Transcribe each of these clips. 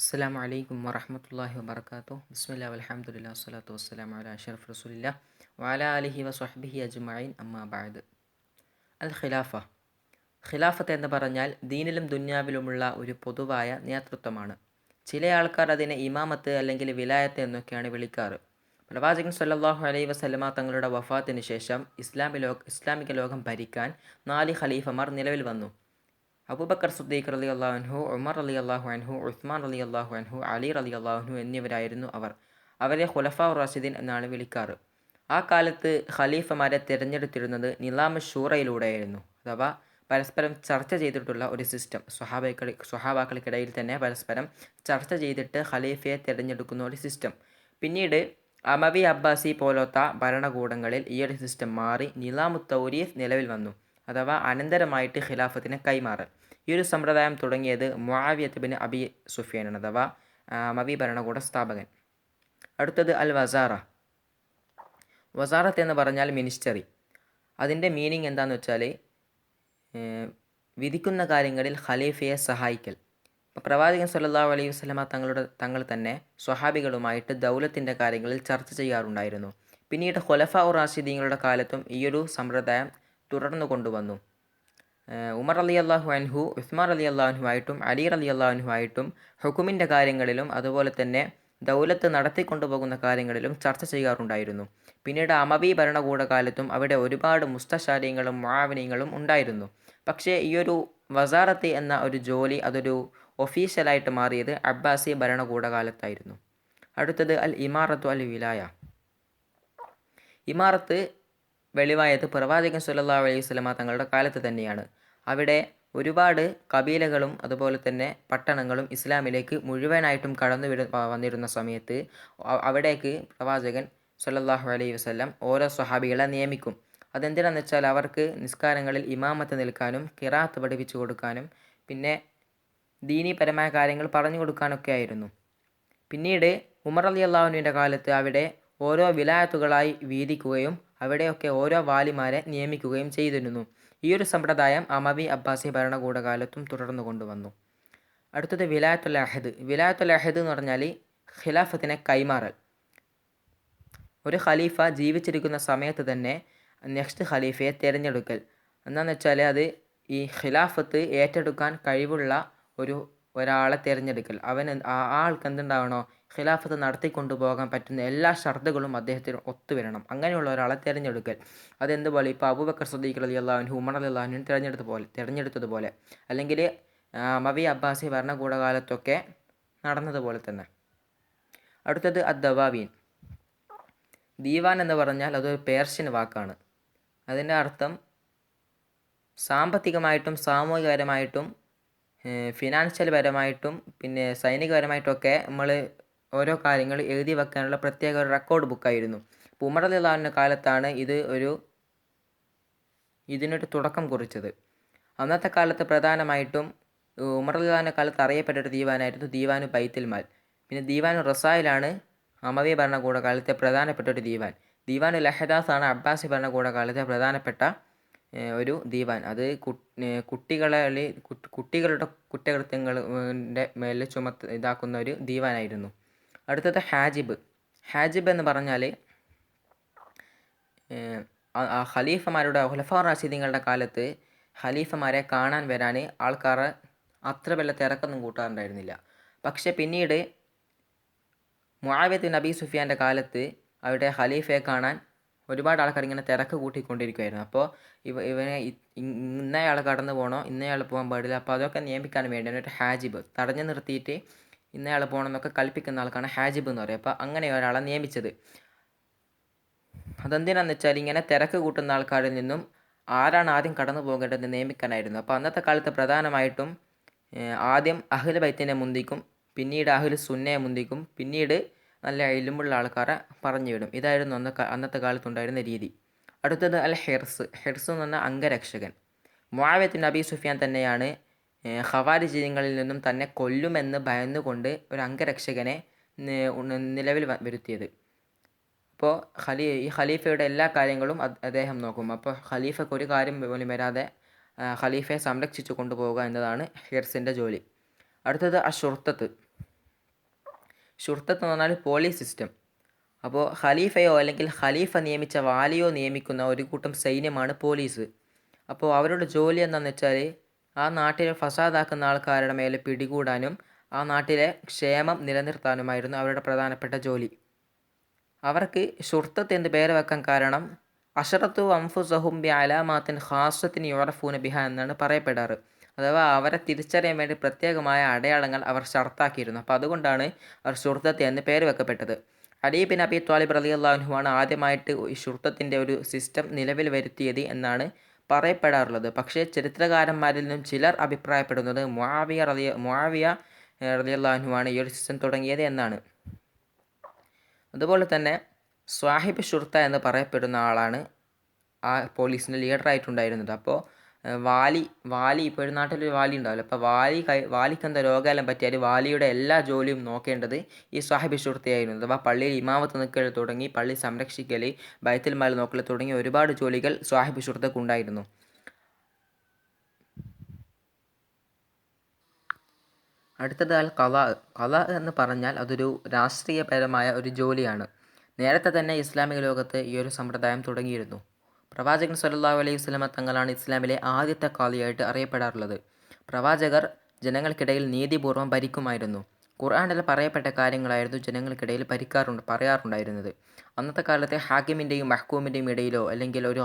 അസ്സലാമു അലൈക്കും വറഹ്മത്തുള്ളാഹി വബറകാതുഹു. ബിസ്മില്ലാ വൽഹംദുലില്ലാ വസ്സലാത്തു വസ്സലാമു അലാ അഷ്റഫി റസൂലില്ലാ വഅലാ ആലിഹി വസ്വഹ്ബിഹി അജ്മഈൻ അമ്മാ ബഅദ്. അൽ ഖിലാഫ. ഖിലാഫത്ത് എന്ന് പറഞ്ഞാൽ ദീനിലും ദുന്യാവിലുമുള്ള ഒരു പൊതുവായ നേതൃത്വമാണ്. ചില ആൾക്കാർ അതിനെ ഇമാമത്ത് അല്ലെങ്കിൽ വിലായത്ത് എന്നൊക്കെയാണ് വിളിക്കാറ്. പ്രവാചകൻ സ്വല്ലല്ലാഹു അലൈഹി വസല്ലമ തങ്ങളുടെ വഫാത്തിന് ശേഷം ഇസ്ലാമിക ലോകം ഭരിക്കാൻ 4 ഖലീഫമാർ നിലവിൽ വന്നു. അബൂബക്കർ സിദ്ദീഖ് റളിയല്ലാഹു അൻഹു, ഉമർ റളിയല്ലാഹു അൻഹു, ഉസ്മാൻ റളിയല്ലാഹു അൻഹു, അലി റളിയല്ലാഹു അൻഹു എന്നിവരായിരുന്നു അവർ. അവരെ ഖുലഫാ റാഷിദീൻ എന്നാണ് വിളിക്കാറ്. ആ കാലത്ത് ഖലീഫമാരെ തിരഞ്ഞെടുത്തിരുന്നത് നിലാമ ഷൂറയിലൂടെയായിരുന്നു. അഥവാ പരസ്പരം ചർച്ച ചെയ്തിട്ടുള്ള ഒരു സിസ്റ്റം. സ്വഹാബാക്കൾക്കിടയിൽ തന്നെ പരസ്പരം ചർച്ച ചെയ്തിട്ട് ഖലീഫയെ തിരഞ്ഞെടുക്കുന്ന ഒരു സിസ്റ്റം. പിന്നീട് അമവി അബ്ബാസി പോലത്തെ ഭരണകൂടങ്ങളിൽ ഈ ഒരു സിസ്റ്റം മാറി നിലാമു തൗരീസ് നിലവിൽ വന്നു. അഥവാ അനന്തരമായിട്ട് ഖിലാഫത്തിനെ കൈമാറൽ. ഈ ഒരു സമ്പ്രദായം തുടങ്ങിയത് മുആവിയത്ത് ബിൻ അബി സുഫിയാനാണ്, അഥവാ അമവി ഭരണകൂട സ്ഥാപകൻ. അടുത്തത് അൽ വസാറ. വസാറത്ത് എന്ന് പറഞ്ഞാൽ മിനിസ്റ്ററി. അതിൻ്റെ മീനിങ് എന്താണെന്ന് വെച്ചാൽ വിധിക്കുന്ന കാര്യങ്ങളിൽ ഖലീഫയെ സഹായിക്കൽ. പ്രവാചകൻ സ്വല്ലല്ലാഹു അലൈഹി വസല്ലമ തങ്ങൾ തന്നെ സ്വഹാബികളുമായിട്ട് ദൗലത്തിൻ്റെ കാര്യങ്ങളിൽ ചർച്ച ചെയ്യാറുണ്ടായിരുന്നു. പിന്നീട് ഖുലഫാ റാഷിദീങ്ങളുടെ കാലത്തും ഈയൊരു സമ്പ്രദായം തുടർന്നു കൊണ്ടുവന്നു. ഉമർ റളിയല്ലാഹു അൻഹു, ഉസ്മാൻ റളിയല്ലാഹു അൻഹു ആയിട്ടും അലി റളിയല്ലാഹു അൻഹു ആയിട്ടും ഹുക്കുമിൻ്റെ കാര്യങ്ങളിലും അതുപോലെ തന്നെ ദൗലത്ത് നടത്തിക്കൊണ്ടുപോകുന്ന കാര്യങ്ങളിലും ചർച്ച ചെയ്യാറുണ്ടായിരുന്നു. പിന്നീട് അമവി ഭരണകൂടകാലത്തും അവിടെ ഒരുപാട് മുസ്തശാരിങ്ങളും മുആവിനീങ്ങളും ഉണ്ടായിരുന്നു. പക്ഷേ ഈയൊരു വസാറത്ത് എന്ന ഒരു ജോലി അതൊരു ഒഫീഷ്യലായിട്ട് മാറിയത് അബ്ബാസി ഭരണകൂടകാലത്തായിരുന്നു. അടുത്തത് അൽ ഇമാറത്തു അൽ വിലായ. ഇമാറത്ത് വെളിവായത് പ്രവാചകൻ സ്വല്ലല്ലാഹു അലൈഹി വസല്ലമ തങ്ങളുടെ കാലത്ത് തന്നെയാണ്. അവിടെ ഒരുപാട് കബീലകളും അതുപോലെ തന്നെ പട്ടണങ്ങളും ഇസ്ലാമിലേക്ക് മുഴുവനായിട്ടും വന്നിരുന്ന സമയത്ത് അവിടേക്ക് പ്രവാചകൻ സ്വല്ലല്ലാഹു അലൈഹി വസല്ലം ഓരോ സ്വഹാബികളെ നിയമിക്കും. അതെന്തിനാണെന്ന് വെച്ചാൽ അവർക്ക് നിസ്കാരങ്ങളിൽ ഇമാമത്ത് നിൽക്കാനും ഖിറാഅത്ത് പഠിപ്പിച്ചു കൊടുക്കാനും പിന്നെ ദീനീപരമായ കാര്യങ്ങൾ പറഞ്ഞു കൊടുക്കാനൊക്കെ ആയിരുന്നു. പിന്നീട് ഉമർ റളിയല്ലാഹു അൻഹുവിൻ്റെ കാലത്ത് അവിടെ ഓരോ വിലായത്തുകളായി വീതിക്കുകയും അവിടെയൊക്കെ ഓരോ വാലിമാരെ നിയമിക്കുകയും ചെയ്തിരുന്നു. ഈ ഒരു സമ്പ്രദായം അമവി അബ്ബാസി ഭരണകൂടകാലത്തും തുടർന്നു കൊണ്ടുവന്നു. അടുത്തത് വിലായത്തുൽ അഹദ്. വിലായത്തുൽ അഹദ് എന്ന് പറഞ്ഞാൽ ഖിലാഫത്തിനെ കൈമാറൽ. ഒരു ഖലീഫ ജീവിച്ചിരിക്കുന്ന സമയത്ത് തന്നെ നെക്സ്റ്റ് ഖലീഫയെ തിരഞ്ഞെടുക്കൽ. എന്താണെന്ന് വെച്ചാൽ അത് ഈ ഖിലാഫത്ത് ഏറ്റെടുക്കാൻ കഴിവുള്ള ഒരാളെ തിരഞ്ഞെടുക്കൽ. ആ ആൾക്ക് എന്തുണ്ടാവണോ, ഖിലാഫത്ത് നടത്തിക്കൊണ്ടു പോകാൻ പറ്റുന്ന എല്ലാ ഷർത്തുകളും അദ്ദേഹത്തിന് ഒത്തുവരണം. അങ്ങനെയുള്ള ഒരാളെ തിരഞ്ഞെടുക്കൽ. അതെന്തുപോലെ ഇപ്പോൾ അബൂബക്കർ സിദ്ദീഖ് റളിയല്ലാഹു അൻഹു, ഉമർ റളിയല്ലാഹു അൻഹു തിരഞ്ഞെടുത്തതുപോലെ അല്ലെങ്കിൽ അമവി അബ്ബാസി ഭരണകൂടകാലത്തൊക്കെ നടന്നതുപോലെ തന്നെ. അടുത്തത് അദ്ദവാവീൻ. ദീവാൻ എന്ന് പറഞ്ഞാൽ അതൊരു പേർഷ്യൻ വാക്കാണ്. അതിൻ്റെ അർത്ഥം സാമ്പത്തികമായിട്ടും സാമൂഹികപരമായിട്ടും ഫിനാൻഷ്യൽ പരമായിട്ടും പിന്നെ സൈനികപരമായിട്ടൊക്കെ നമ്മൾ ഓരോ കാര്യങ്ങൾ എഴുതി വെക്കാനുള്ള പ്രത്യേക ഒരു റെക്കോർഡ് ബുക്കായിരുന്നു. ഇപ്പോൾ ഉമർ റളിയല്ലാഹു അൻഹുവിൻ്റെ കാലത്താണ് ഇതിനൊരു തുടക്കം കുറിച്ചത്. അന്നത്തെ കാലത്ത് പ്രധാനമായിട്ടും ഉമർ റളിയല്ലാഹു അൻഹുവിൻ്റെ കാലത്ത് അറിയപ്പെട്ടൊരു ദീവാനായിരുന്നു ദീവാനു ബൈത്തുൽ മാൽ. പിന്നെ ദീവാനു റസായിലാണ് അമവി ഭരണകൂടകാലത്തെ പ്രധാനപ്പെട്ട ഒരു ദീവാൻ. ദീവാനുൽ അഹദാസ് ആണ് അബ്ബാസി ഭരണകൂടകാലത്തെ പ്രധാനപ്പെട്ട ഒരു ദീവാൻ. അത് കുട്ടികളുടെ കുറ്റകൃത്യങ്ങളുടെ മേലെ ഇതാക്കുന്ന ഒരു ദീവാനായിരുന്നു. അടുത്തത് ഹാജിബ്. ഹാജിബ് എന്ന് പറഞ്ഞാൽ ഖലീഫമാരുടെ ഖുലഫാ റാഷിദീങ്ങളുടെ കാലത്ത് ഖലീഫമാരെ കാണാൻ വരാൻ ആൾക്കാർ അത്ര വലിയ തിരക്കൊന്നും കൂട്ടാറുണ്ടായിരുന്നില്ല. പക്ഷെ പിന്നീട് മുആവിയത്ത് ബിൻ അബി സുഫിയാൻ്റെ കാലത്ത് അവിടെ ഖലീഫയെ കാണാൻ ഒരുപാട് ആൾക്കാർ ഇങ്ങനെ തിരക്ക് കൂട്ടിക്കൊണ്ടിരിക്കുമായിരുന്നു. അപ്പോൾ ഇന്നയാൾ കടന്നു പോകണോ, ഇന്നയാൾ പോകാൻ പാടില്ല, അപ്പോൾ അതൊക്കെ നിയമിക്കാൻ വേണ്ടിയാണ് ഒരു ഹാജിബ് തടഞ്ഞു നിർത്തിയിട്ട് ഇന്നയാൾ പോകണമെന്നൊക്കെ കൽപ്പിക്കുന്ന ആൾക്കാണ് ഹാജിബ് എന്ന് പറയുക. അപ്പോൾ അങ്ങനെ ഒരാളെ നിയമിച്ചത്. അതെന്തിനാണെന്ന് വെച്ചാൽ ഇങ്ങനെ തിരക്ക് കൂട്ടുന്ന ആൾക്കാരിൽ നിന്നും ആരാണ് ആദ്യം കടന്നു പോകേണ്ടത് നിയമിക്കാനായിരുന്നു. അപ്പോൾ അന്നത്തെ കാലത്ത് പ്രധാനമായിട്ടും ആദ്യം അഹ്ലു ബൈത്തിനെ മുന്തിക്കും, പിന്നീട് അഹ്ലു സുന്നയെ മുന്തിക്കും, പിന്നീട് നല്ല ഇൽമുള്ള ആൾക്കാരെ പറഞ്ഞു വിടും. ഇതായിരുന്നു അന്നത്തെ കാലത്തുണ്ടായിരുന്ന രീതി. അടുത്തത് അൽ ഹിർസ്. ഹിർസ് എന്ന് പറഞ്ഞാൽ അംഗരക്ഷകൻ. മുആവിയത്ത് ബിൻ അബി സുഫിയാൻ തന്നെയാണ് ഖവാരിജീങ്ങളിൽ നിന്നും തന്നെ കൊല്ലുമെന്ന് ഭയന്നുകൊണ്ട് ഒരു അംഗരക്ഷകനെ നിലവിൽ വരുത്തിയത്. അപ്പോൾ ഈ ഖലീഫയുടെ എല്ലാ കാര്യങ്ങളും അദ്ദേഹം നോക്കും. അപ്പോൾ ഖലീഫയ്ക്ക് ഒരു കാര്യം പോലും വരാതെ ഖലീഫയെ സംരക്ഷിച്ചു കൊണ്ടുപോവുക എന്നതാണ് ഹിർസിൻ്റെ ജോലി. അടുത്തത് അഷുർത്തത്ത്. ഷുർത്തത്ത് എന്ന് പറഞ്ഞാൽ പോലീസ് സിസ്റ്റം. അപ്പോൾ ഖലീഫയോ അല്ലെങ്കിൽ ഖലീഫ നിയമിച്ച വാലിയോ നിയമിക്കുന്ന ഒരു കൂട്ടം സൈന്യമാണ് പോലീസ്. അപ്പോൾ അവരുടെ ജോലി എന്താണെന്ന് വെച്ചാൽ ആ നാട്ടിലെ ഫസാദാക്കുന്ന ആൾക്കാരുടെ മേലെ പിടികൂടാനും ആ നാട്ടിലെ ക്ഷേമം നിലനിർത്താനുമായിരുന്നു അവരുടെ പ്രധാനപ്പെട്ട ജോലി. അവർക്ക് ഷുർത്തത്ത് എന്ന് പേര് വെക്കാൻ കാരണം അഷറത്തു അംഫുസഹും ബി അലാമാത്തിൻ ഖാസത്തിന് യുറഫൂന ബിഹ എന്നാണ് പറയപ്പെടാറ്. അഥവാ അവരെ തിരിച്ചറിയാൻ വേണ്ടി പ്രത്യേകമായ അടയാളങ്ങൾ അവർ ഷർത്താക്കിയിരുന്നു. അപ്പോൾ അതുകൊണ്ടാണ് അവർ ഷുർത്തത്ത് എന്ന് പേര് വെക്കപ്പെട്ടത്. അലി ബിൻ അബി ത്വാലിബ് റളിയല്ലാഹു അൻഹു ആണ് ആദ്യമായിട്ട് ഈ ഷുർത്തത്തിൻ്റെ ഒരു സിസ്റ്റം നിലവിൽ വരുത്തിയത് എന്നാണ് പറയപ്പെടാറുള്ളത്. പക്ഷേ ചരിത്രകാരന്മാരിൽ നിന്നും ചിലർ അഭിപ്രായപ്പെടുന്നത് മുആവിയ റളിയല്ലാഹു അൻഹു ആണ് ഈ ഒരു സിസ്റ്റം തുടങ്ങിയത് എന്നാണ്. അതുപോലെ തന്നെ സ്വാഹിബ് ഷുർത്ത എന്ന് പറയപ്പെടുന്ന ആളാണ് ആ പോലീസിൻ്റെ ലീഡറായിട്ടുണ്ടായിരുന്നത്. അപ്പോൾ വാലി ഇപ്പോൾ ഒരു നാട്ടിലൊരു വാലി ഉണ്ടാവില്ല. അപ്പോൾ വാലിക്ക് എന്താ രോഗമെല്ലാം പറ്റിയാൽ വാലിയുടെ എല്ലാ ജോലിയും നോക്കേണ്ടത് ഈ സ്വാഹിബ് ഷുർത്തയായിരുന്നു. അഥവാ പള്ളിയിൽ ഇമാമത്ത് നിൽക്കൽ തുടങ്ങി പള്ളി സംരക്ഷിക്കൽ, ബൈത്തുൽ മാൽ നോക്കൽ തുടങ്ങിയ ഒരുപാട് ജോലികൾ സ്വാഹിബ് ഷുർത്തക്ക് ഉണ്ടായിരുന്നു. അടുത്തത് അൽ ഖലാ എന്ന് പറഞ്ഞാൽ അതൊരു രാഷ്ട്രീയപരമായ ഒരു ജോലിയാണ്. നേരത്തെ തന്നെ ഇസ്ലാമിക ലോകത്ത് ഈ ഒരു സമ്പ്രദായം തുടങ്ങിയിരുന്നു. പ്രവാചകൻ സ്വല്ലല്ലാഹു അലൈഹി വസല്ലമ തങ്ങളാണ് ഇസ്ലാമിലെ ആദ്യത്തെ ഖാദിയായിട്ട് അറിയപ്പെടാറുള്ളത്. പ്രവാചകർ ജനങ്ങൾക്കിടയിൽ നീതിപൂർവ്വം ഭരിക്കുമായിരുന്നു. ഖുർആനിൽ പറയപ്പെട്ട കാര്യങ്ങളായിരുന്നു ജനങ്ങൾക്കിടയിൽ പറയാറുണ്ടായിരുന്നത്. അന്നത്തെ കാലത്തെ ഹാക്കിമിൻ്റെയും മഹ്കൂമിൻ്റെയും ഇടയിലോ അല്ലെങ്കിൽ ഒരു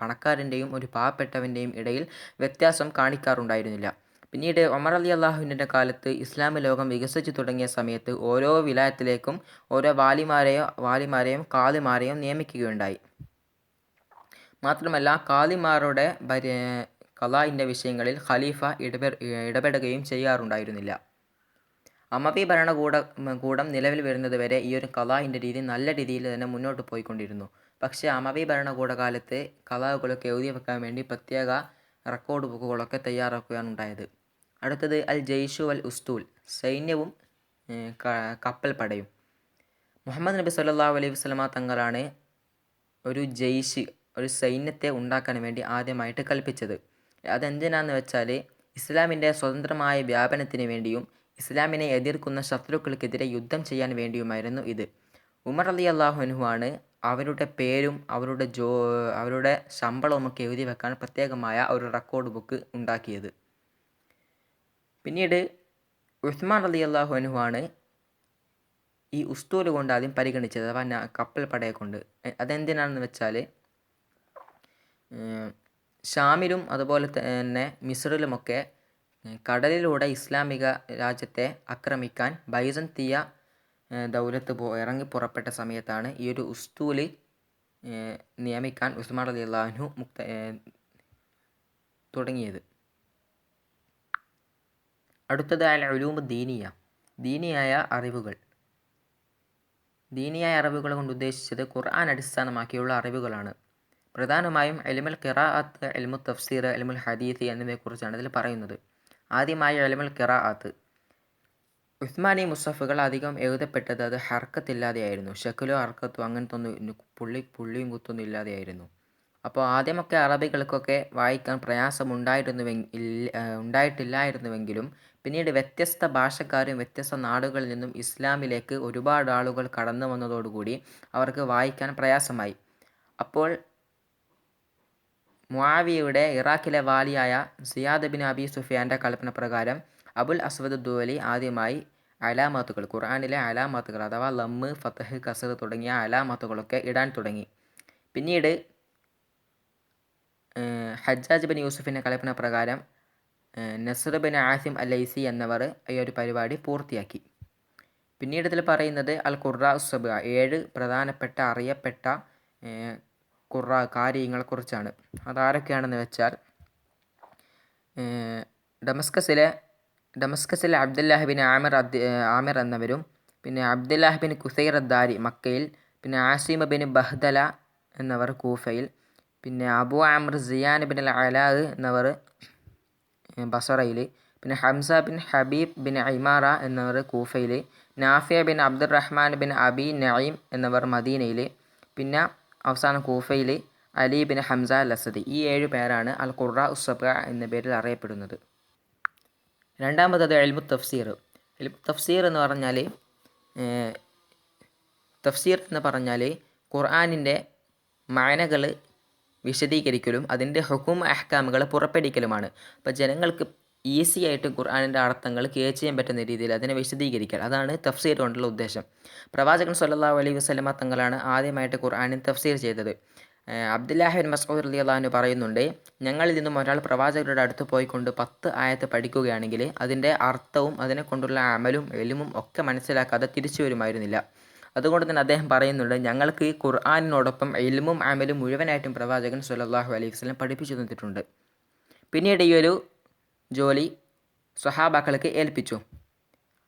പണക്കാരൻ്റെയും ഒരു പാവപ്പെട്ടവൻ്റെയും ഇടയിൽ വ്യത്യാസം കാണിക്കാറുണ്ടായിരുന്നില്ല. പിന്നീട് ഉമർ റളിയല്ലാഹുവിൻ്റെ കാലത്ത് ഇസ്ലാമിക ലോകം വികസിച്ചു തുടങ്ങിയ സമയത്ത് ഓരോ വിലായത്തിലേക്കും ഓരോ വാലിമാരെയും ഖാദിമാരെയും നിയമിക്കുകയുണ്ടായി. മാത്രമല്ല ഖാദിമാരുടെ ഖലാഇൻ്റെ വിഷയങ്ങളിൽ ഖലീഫ ഇടപെടുകയും ചെയ്യാറുണ്ടായിരുന്നില്ല. അമവി ഭരണകൂടം നിലവിൽ വരുന്നത് വരെ ഈ ഒരു ഖലാഇൻ്റെ രീതി നല്ല രീതിയിൽ തന്നെ മുന്നോട്ട് പോയിക്കൊണ്ടിരുന്നു. പക്ഷേ അമവി ഭരണകൂട കാലത്ത് ഖലാകളൊക്കെ എഴുതി വെക്കാൻ വേണ്ടി പ്രത്യേക റെക്കോർഡ് ബുക്കുകളൊക്കെ തയ്യാറാക്കുകയാണ് ഉണ്ടായത്. അടുത്തത് അൽ ജയ്ഷു അൽ ഉസ്തൂൽ, സൈന്യവും കപ്പൽപ്പടയും. മുഹമ്മദ് നബി സല്ലല്ലാഹു അലൈഹി വസല്ലമ തങ്ങളാണ് ഒരു സൈന്യത്തെ ഉണ്ടാക്കാൻ വേണ്ടി ആദ്യമായിട്ട് കൽപ്പിച്ചത്. അതെന്തിനാന്ന് വെച്ചാൽ ഇസ്ലാമിൻ്റെ സ്വതന്ത്രമായ വ്യാപനത്തിന് വേണ്ടിയും ഇസ്ലാമിനെ എതിർക്കുന്ന ശത്രുക്കൾക്കെതിരെ യുദ്ധം ചെയ്യാൻ വേണ്ടിയുമായിരുന്നു ഇത്. ഉമർ റളിയല്ലാഹു അൻഹു ആണ് അവരുടെ പേരും അവരുടെ ശമ്പളവുമൊക്കെ എഴുതി വെക്കാൻ പ്രത്യേകമായ ഒരു റെക്കോർഡ് ബുക്ക് ഉണ്ടാക്കിയത്. പിന്നീട് ഉസ്മാൻ റളിയല്ലാഹു അൻഹു ആണ് ഈ ഉസ്തൂൽ കൊണ്ട് ആദ്യം പരിഗണിച്ചത്, അഥവാ കപ്പൽ പടയെ കൊണ്ട്. അതെന്തിനാണെന്ന് വെച്ചാൽ ഷാമിലും അതുപോലെ തന്നെ മിസ്റിലുമൊക്കെ കടലിലൂടെ ഇസ്ലാമിക രാജ്യത്തെ ആക്രമിക്കാൻ ബൈസന്തിയ ദൗലത്ത് ഇറങ്ങി പുറപ്പെട്ട സമയത്താണ് ഈ ഒരു ഉസ്തൂല് നിയമിക്കാൻ ഉസ്മാൻ റളിയല്ലാഹു അൻഹു തുടങ്ങിയത്. അടുത്തത് അൽ ഉലൂമു ദീനിയായ അറിവുകൾ. ദീനിയായ അറിവുകൾ കൊണ്ട് ഉദ്ദേശിച്ചത് ഖുർആൻ അടിസ്ഥാനമാക്കിയുള്ള അറിവുകളാണ്. പ്രധാനമായും ഇൽമുൽ ഖിറാഅത്ത്, ഇൽമുൽ തഫ്സീർ, ഇൽമുൽ ഹദീസ് എന്നിവയെക്കുറിച്ചാണ് ഇതിൽ പറയുന്നത്. ആദ്യമായി ഇൽമുൽ ഖിറാഅത്ത്. ഉസ്മാനി മുസഫുകൾ അധികം എഴുതപ്പെട്ടത് അത് ഹർക്കത്തില്ലാതെയായിരുന്നു. ഷക്കിലോ ഹർക്കത്തോ അങ്ങനത്തെ ഒന്നും പുള്ളിയും കുത്തൊന്നും ഇല്ലാതെയായിരുന്നു. അപ്പോൾ ആദ്യമൊക്കെ അറബികൾക്കൊക്കെ വായിക്കാൻ പ്രയാസം ഉണ്ടായിട്ടില്ലായിരുന്നുവെങ്കിലും പിന്നീട് വ്യത്യസ്ത ഭാഷക്കാരും വ്യത്യസ്ത നാടുകളിൽ നിന്നും ഇസ്ലാമിലേക്ക് ഒരുപാട് ആളുകൾ കടന്നു വന്നതോടുകൂടി അവർക്ക് വായിക്കാൻ പ്രയാസമായി. അപ്പോൾ മുആവിയയുടെ ഇറാഖിലെ വാലിയായ സിയാദ് ബിൻ അബി സുഫിയാൻ്റെ കൽപ്പന പ്രകാരം അബുൽ അസ്വദ് ദുവലി ആദ്യമായി അലാമത്തുകൾ, ഖുർആനിലെ അലാമത്തുകൾ അഥവാ ലമ്മ്, ഫതഹ്, കസർ തുടങ്ങിയ അലാമത്തുകളൊക്കെ ഇടാൻ തുടങ്ങി. പിന്നീട് ഹജ്ജാജ് ബിൻ യൂസുഫിൻ്റെ കൽപ്പന പ്രകാരം നസ്ർ ബിൻ ആസിം അൽ ലൈസി എന്നവർ ഈ ഒരു പരിപാടി പൂർത്തിയാക്കി. പിന്നീട് ഇതിൽ പറയുന്നത് അൽ ഖുറാ ഉസ്സബ, 7 പ്രധാനപ്പെട്ട അറിയപ്പെട്ട കാര്യങ്ങളെക്കുറിച്ചാണ്. അതാരൊക്കെയാണെന്ന് വെച്ചാൽ ഡമസ്കസിലെ അബ്ദുല്ലാഹ് ബിൻ ആമിർ എന്നവരും, പിന്നെ അബ്ദുല്ലാഹ് ബിൻ കുസൈർ അദ്ദാരി മക്കയിൽ, പിന്നെ ആസിം ബിൻ ബഹ്ദല എന്നവർ കൂഫയിൽ, പിന്നെ അബു അംർ സിയാൻ ബിൻ അൽ അലാ എന്നവർ ബസറയിൽ, പിന്നെ ഹംസ ബിൻ ഹബീബ് ബിൻ ഇമാറ എന്നവർ കൂഫയിൽ, നാഫിയ ബിൻ അബ്ദുറഹ്മാൻ ബിൻ അബി നഈം എന്നവർ മദീനയിൽ, പിന്നെ അവസാനം കൂഫയിൽ അലി ബിൻ ഹംസ അൽ അസദി. ഈ 7 പേരാണ് അൽ ഖുറാ ഉസ്സബ എന്ന പേരിൽ അറിയപ്പെടുന്നത്. രണ്ടാമത്തത് ഇൽമു തഫ്സീർ എന്ന് പറഞ്ഞാൽ തഫ്സീർ എന്ന് പറഞ്ഞാൽ ഖുർആനിൻ്റെ മാനകൾ വിശദീകരിക്കലും അതിൻ്റെ ഹുക്കും അഹ്കാമുകൾ പുറപ്പെടുവിക്കലുമാണ്. അപ്പോൾ ജനങ്ങൾക്ക് ഈസി ആയിട്ട് ഖുർആനിൻ്റെ അർത്ഥങ്ങൾ ക്യാച്ച് ചെയ്യാൻ പറ്റുന്ന രീതിയിൽ അതിനെ വിശദീകരിക്കൽ, അതാണ് തഫ്സീർ കൊണ്ടുള്ള ഉദ്ദേശം. പ്രവാചകൻ സ്വല്ലല്ലാഹു അലൈഹി വസല്ലമ തങ്ങളാണ് ആദ്യമായിട്ട് ഖുർആനിൽ തഫ്സീർ ചെയ്തത്. അബ്ദുല്ലാഹി ബിൻ മസ്ഊദ് റളിയല്ലാഹു അൻഹു പറയുന്നുണ്ട്, ഞങ്ങളിൽ നിന്നും ഒരാൾ പ്രവാചകരുടെ അടുത്ത് പോയിക്കൊണ്ട് 10 ആയത്ത് പഠിക്കുകയാണെങ്കിൽ അതിൻ്റെ അർത്ഥവും അതിനെ കൊണ്ടുള്ള അമലും എലിമും ഒക്കെ മനസ്സിലാക്കാതെ തിരിച്ചു വരുമായിരുന്നില്ല. അതുകൊണ്ട് തന്നെ അദ്ദേഹം പറയുന്നുണ്ട്, ഞങ്ങൾക്ക് ഖുർആനിനോടൊപ്പം ഇൽമും അമലും മുഴുവനായിട്ടും പ്രവാചകൻ സ്വല്ലല്ലാഹു അലൈഹി വസല്ലം പഠിപ്പിച്ചു തന്നിട്ടുണ്ട്. പിന്നീട് ഈ ഒരു ജോലി സ്വഹാബാക്കൾക്ക് ഏൽപ്പിച്ചു.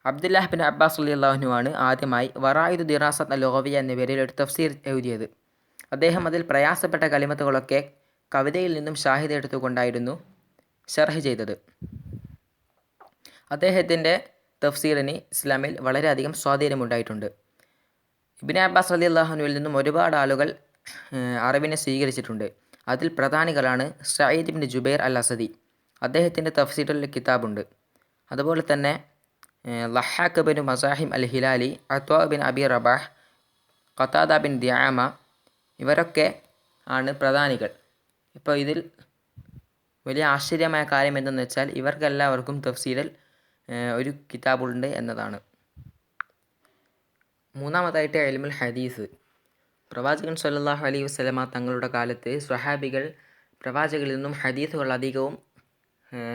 അബ്ദുല്ലാഹ് ബിൻ അബ്ബാസ് റളിയല്ലാഹു അൻഹു ആണ് ആദ്യമായി വറായിദു ദിറാസത്ത് അൽ-ലുഗവിയ്യ എന്ന പേരിൽ ഒരു തഫ്സീർ എഴുതിയത്. അദ്ദേഹം അതിൽ പ്രയാസപ്പെട്ട കലിമത്തുകളൊക്കെ കവിതയിൽ നിന്നും ഷാഹിദ് എടുത്തുകൊണ്ടായിരുന്നു ഷർഹ് ചെയ്തത്. അദ്ദേഹത്തിൻ്റെ തഫ്സീറിന് ഇസ്ലാമിൽ വളരെയധികം സ്വാധീനമുണ്ടായിട്ടുണ്ട്. ഇബ്നു അബ്ബാസ് റളിയല്ലാഹു അൻഹുവിൽ നിന്നും ഒരുപാട് ആളുകൾ അറിവിനെ സ്വീകരിച്ചിട്ടുണ്ട്. അതിൽ പ്രധാനികളാണ് സഈദ് ഇബ്നു ജുബൈർ അൽ അസദി, അദ്ദേഹത്തിൻ്റെ തഫ്സീറുൽ കിതാബുണ്ട്. അതുപോലെ തന്നെ ലഹാഖ് bin Muzahim al Hilali, Ata bin Abi Rabah, Qatada bin Diama, ഇവരൊക്കെ ആണ് പ്രധാനികൾ. ഇപ്പോൾ ഇതിൽ വലിയ ആശ്ചര്യമായ കാര്യം എന്തെന്ന് വെച്ചാൽ ഇവർക്കെല്ലാവർക്കും തഫ്സീറിൽ ഒരു കിതാബുണ്ട് എന്നതാണ്. മൂന്നാമതായിട്ട് ഇൽമുൽ ഹദീസ്. പ്രവാചകൻ സ്വല്ലല്ലാഹു അലൈഹി വസല്ലമ തങ്ങളുടെ കാലത്ത് സ്വഹാബികൾ പ്രവാചകരിൽ നിന്നും ഹദീസുകൾ അധികവും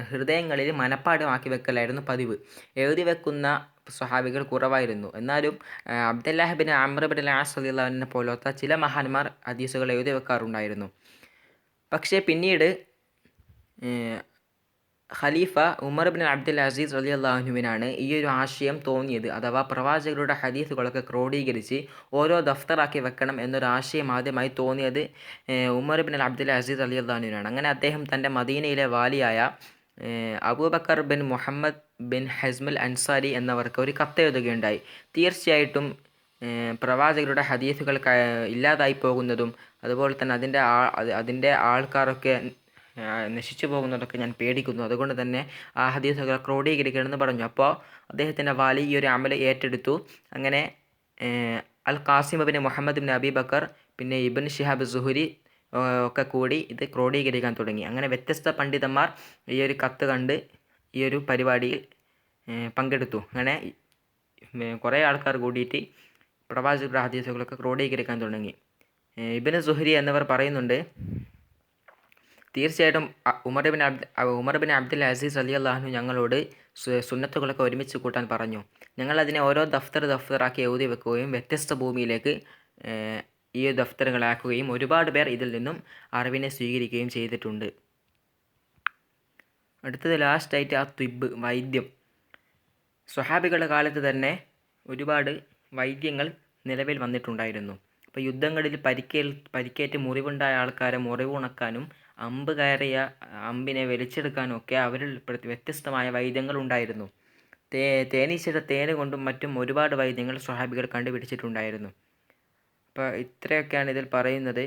ഹൃദയങ്ങളിൽ മനപ്പാഠമാക്കി വെക്കലായിരുന്നു പതിവ്. എഴുതി വെക്കുന്ന സ്വഹാബികൾ കുറവായിരുന്നു. എന്നാലും Abdullah bin Amr bin as റളിയല്ലാഹു അൻഹു പോലത്തെ ചില മഹാന്മാർ ഹദീസുകൾ എഴുതി വെക്കാറുണ്ടായിരുന്നു. പക്ഷേ പിന്നീട് ഖലീഫ ഉമർ ബിൻ അബ്ദുൽ അസീസ് റളിയല്ലാഹു അൻഹുവിനാണ് ഈ ഒരു ആശയം തോന്നിയത്. അഥവാ പ്രവാചകരുടെ ഹദീസുകളൊക്കെ ക്രോഡീകരിച്ച് ഓരോ ദഫ്തറാക്കി വെക്കണം എന്നൊരു ആശയം ആദ്യമായി തോന്നിയത് ഉമർ ബിൻ അബ്ദുൽ അസീസ് റളിയല്ലാഹു അൻഹുവിനാണ്. അങ്ങനെ അദ്ദേഹം തൻ്റെ മദീനയിലെ വാലിയായ Abubakar bin Muhammad bin ഹസ്മുൽ Ansari എന്നവർക്ക് ഒരു കത്തെഴുതുകയുണ്ടായി. തീർച്ചയായിട്ടും പ്രവാചകരുടെ ഹദീസുകൾ ഇല്ലാതായി പോകുന്നതും അതുപോലെ തന്നെ അതിൻ്റെ ആൾക്കാരൊക്കെ നശിച്ചു പോകുന്നതൊക്കെ ഞാൻ പേടിക്കുന്നു. അതുകൊണ്ട് തന്നെ ആ ഹദീസുകൾ ക്രോഡീകരിക്കണമെന്ന് പറഞ്ഞു. അപ്പോൾ അദ്ദേഹത്തിൻ്റെ വാലി ഈ ഒരു അമൽ ഏറ്റെടുത്തു. അങ്ങനെ al Qasim bin Muhammad bin Abi Bakr പിന്നെ ഇബ്ൻ ശിഹാബ് സുഹരി ഒക്കെ കൂടി ഇത് ക്രോഡീകരിക്കാൻ തുടങ്ങി. അങ്ങനെ വ്യത്യസ്ത പണ്ഡിതന്മാർ ഈ ഒരു കത്ത് കണ്ട് ഈ ഒരു പരിപാടിയിൽ പങ്കെടുത്തു. അങ്ങനെ കുറേ ആൾക്കാർ കൂടിയിട്ട് പ്രവാചകരുടെ ഹദീസുകളൊക്കെ ക്രോഡീകരിക്കാൻ തുടങ്ങി. ഇബ്നു സുഹരി എന്നിവർ പറയുന്നുണ്ട്, തീർച്ചയായിട്ടും ഉമർ ബിൻ അബ്ദുൽ അസീസ് റളിയല്ലാഹു അൻഹു ഞങ്ങളോട് സുന്നത്തുകളൊക്കെ ഒരുമിച്ച് കൂട്ടാൻ പറഞ്ഞു. ഞങ്ങളതിനെ ഓരോ ദഫ്തറാക്കി എഴുതി വെക്കുകയും വ്യത്യസ്ത ഭൂമിയിലേക്ക് ഈ ദഫ്തറുകളാക്കുകയും ഒരുപാട് പേർ ഇതിൽ നിന്നും അറിവിനെ സ്വീകരിക്കുകയും ചെയ്തിട്ടുണ്ട്. അടുത്തത് ലാസ്റ്റായിട്ട് തിബ്ബ്, വൈദ്യം. സ്വഹാബികളുടെ കാലത്ത് തന്നെ ഒരുപാട് വൈദ്യങ്ങൾ നിലവിൽ വന്നിട്ടുണ്ടായിരുന്നു. അപ്പോൾ യുദ്ധങ്ങളിൽ പരിക്കേറ്റ് മുറിവുണ്ടായ ആൾക്കാരെ മുറിവുണക്കാനും അമ്പ് കയറിയ അമ്പിനെ വലിച്ചെടുക്കാനും ഒക്കെ അവരിൽ വ്യത്യസ്തമായ വൈദ്യങ്ങൾ ഉണ്ടായിരുന്നു. തേനീച്ചയുടെ തേന് കൊണ്ടും മറ്റും ഒരുപാട് വൈദ്യങ്ങൾ സ്വഹാബികൾ കണ്ടുപിടിച്ചിട്ടുണ്ടായിരുന്നു. അപ്പോൾ ഇത്രയൊക്കെയാണ് ഇതിൽ പറയുന്നത്.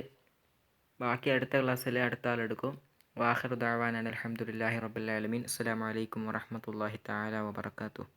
ബാക്കി അടുത്ത ക്ലാസ്സിൽ അടുത്ത ആളെടുക്കും. വാഖിറു ദഅവാന അൽഹംദുലില്ലാഹി റബ്ബിൽ ആലമീൻ. അസ്സലാമു അലൈക്കും വറഹ്മത്തുള്ളാഹി തആല വബറകാതുഹു.